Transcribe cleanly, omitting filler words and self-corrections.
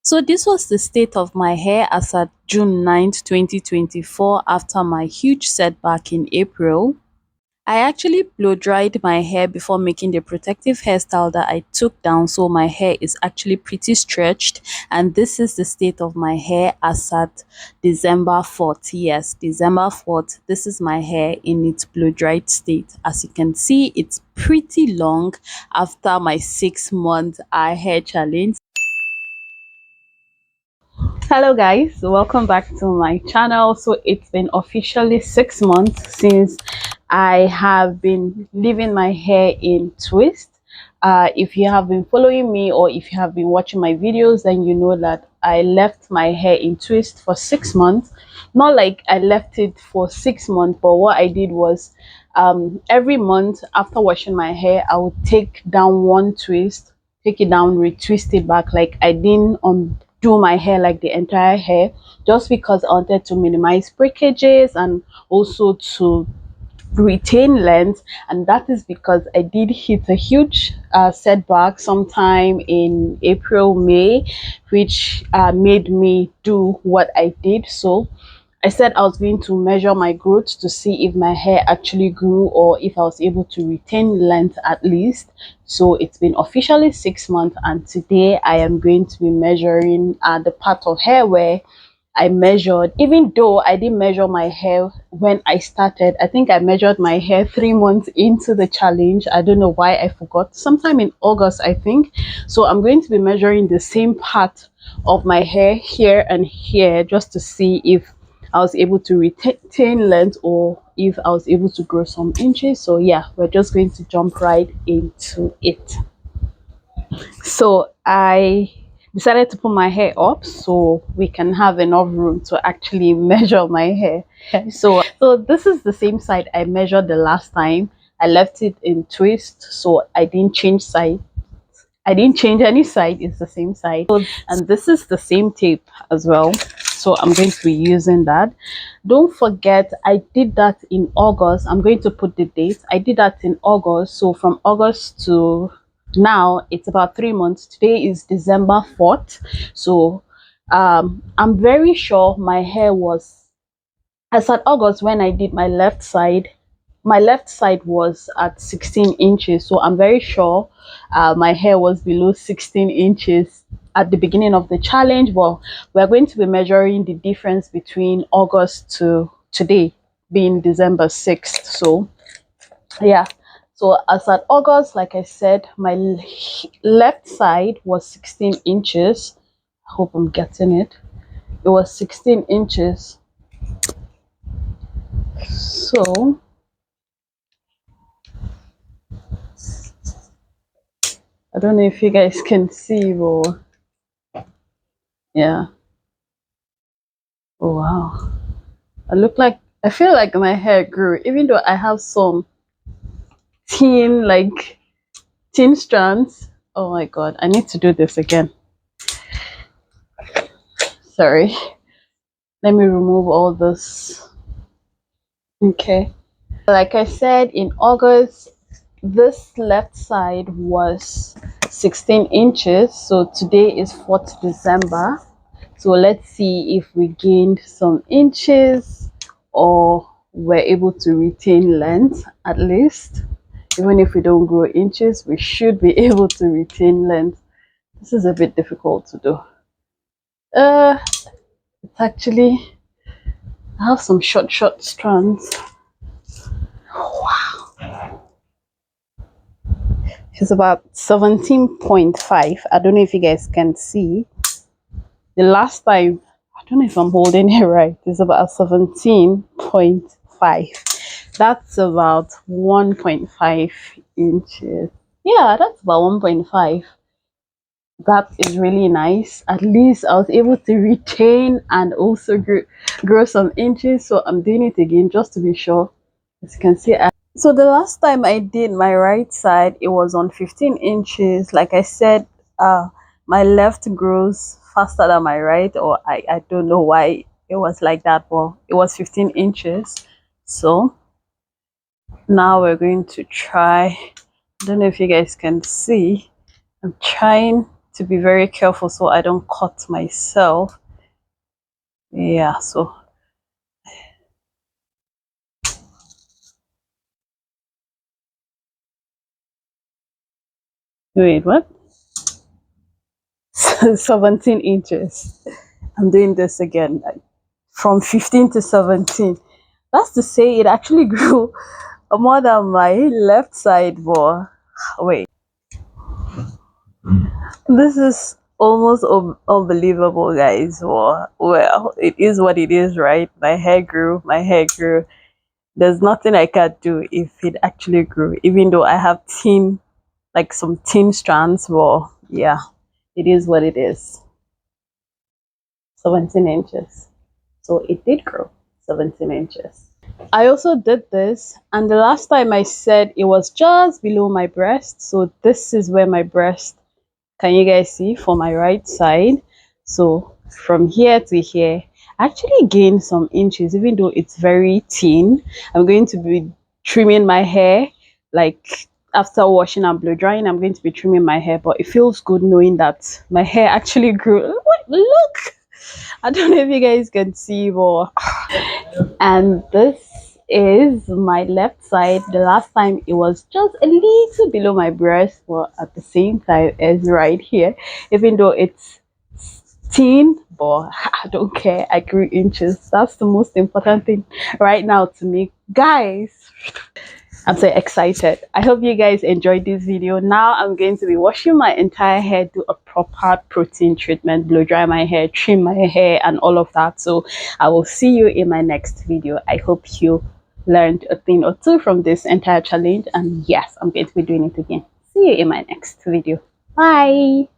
So this was the state of my hair as at June 9th, 2024, after my huge setback in April. I actually blow dried my hair before making the protective hairstyle that I took down, so my hair is actually pretty stretched, and this is the state of my hair as at December 4th. Yes, December 4th. This is my hair in its blow dried state. As you can see, it's pretty long after my 6 month eye hair challenge. Hello guys, welcome back to my channel. So it's been officially 6 months since I have been leaving my hair in twist. If you have been following me or if you have been watching my videos, then you know that I left my hair in twist for 6 months. Not like I left it for 6 months, but what I did was every month after washing my hair, I would take down one twist, take it down, retwist it back. Like I didn't do my hair like the entire hair, just because I wanted to minimize breakages and also to retain length. And that is because I did hit a huge setback sometime in April, May, which made me do what I did. So I said I was going to measure my growth to see if my hair actually grew or if I was able to retain length at least. So it's been officially 6 months, and today I am going to be measuring the part of hair where I measured. Even though I didn't measure my hair when I started, I think I measured my hair 3 months into the challenge. I don't know why I forgot, sometime in August I think. So I'm going to be measuring the same part of my hair here and here just to see if I was able to retain length or if I was able to grow some inches. So yeah, we're just going to jump right into it. So I decided to put my hair up so we can have enough room to actually measure my hair. So this is the same side I measured the last time. I left it in twist, so I didn't change side. I didn't change any side, it's the same side. And this is the same tape as well, so I'm going to be using that. Don't forget, I did that in August. I'm going to put the date. I did that in August, so from August to now it's about 3 months. Today is December 4th. So I'm very sure my hair was, as at August when I did my left side was at 16 inches. So I'm very sure my hair was below 16 inches at the beginning of the challenge. But we're going to be measuring the difference between August to today, being December 6th. So yeah, so as at August, like I said, my left side was 16 inches. I hope I'm getting it. It was 16 inches. So I don't know if you guys can see, or yeah. Oh wow. I feel like my hair grew, even though I have some thin, like thin strands. Oh my god, I need to do this again. Sorry. Let me remove all this. Okay. Like I said, in August, this left side was 16 inches. So today is 4th December. So let's see if we gained some inches or we're able to retain length at least. Even if we don't grow inches, we should be able to retain length. This is a bit difficult to do. It's actually, I have some short strands. Wow. It's about 17.5. I don't know if you guys can see. The last time, I don't know if I'm holding it right, it's about 17.5. That's about 1.5 inches. Yeah, that's about 1.5. That is really nice. At least I was able to retain and also grow some inches. So I'm doing it again just to be sure. As you can see, so the last time I did my right side, it was on 15 inches. Like I said, my left grows faster than my right, or I don't know why it was like that, but it was 15 inches. So now we're going to try. I don't know if you guys can see. I'm trying to be very careful so I don't cut myself. Yeah, so wait, what? 17 inches. I'm doing this again, like, from 15 to 17. That's to say it actually grew more than my left side more. Wait, this is almost unbelievable, guys. Well, it is what it is, right? My hair grew. There's nothing I can do if it actually grew, even though I have thin, like some thin strands. Well, yeah, it is what it is. 17 inches. So it did grow 17 inches. I also did this, and the last time I said it was just below my breast. So this is where my breast, can you guys see, for my right side. So from here to here, I actually gained some inches, even though it's very thin. I'm going to be trimming my hair, like after washing and blow drying. I'm going to be trimming my hair, but it feels good knowing that my hair actually grew. Look, I don't know if you guys can see, but and this is my left side. The last time it was just a little below my breast, but at the same time as right here, even though it's thin, but I don't care. I grew inches. That's the most important thing right now to me, guys. I'm so excited. I hope you guys enjoyed this video. Now I'm going to be washing my entire hair, do a proper protein treatment, blow dry my hair, trim my hair, and all of that. So I will see you in my next video. I hope you learned a thing or two from this entire challenge. And yes, I'm going to be doing it again. See you in my next video. Bye.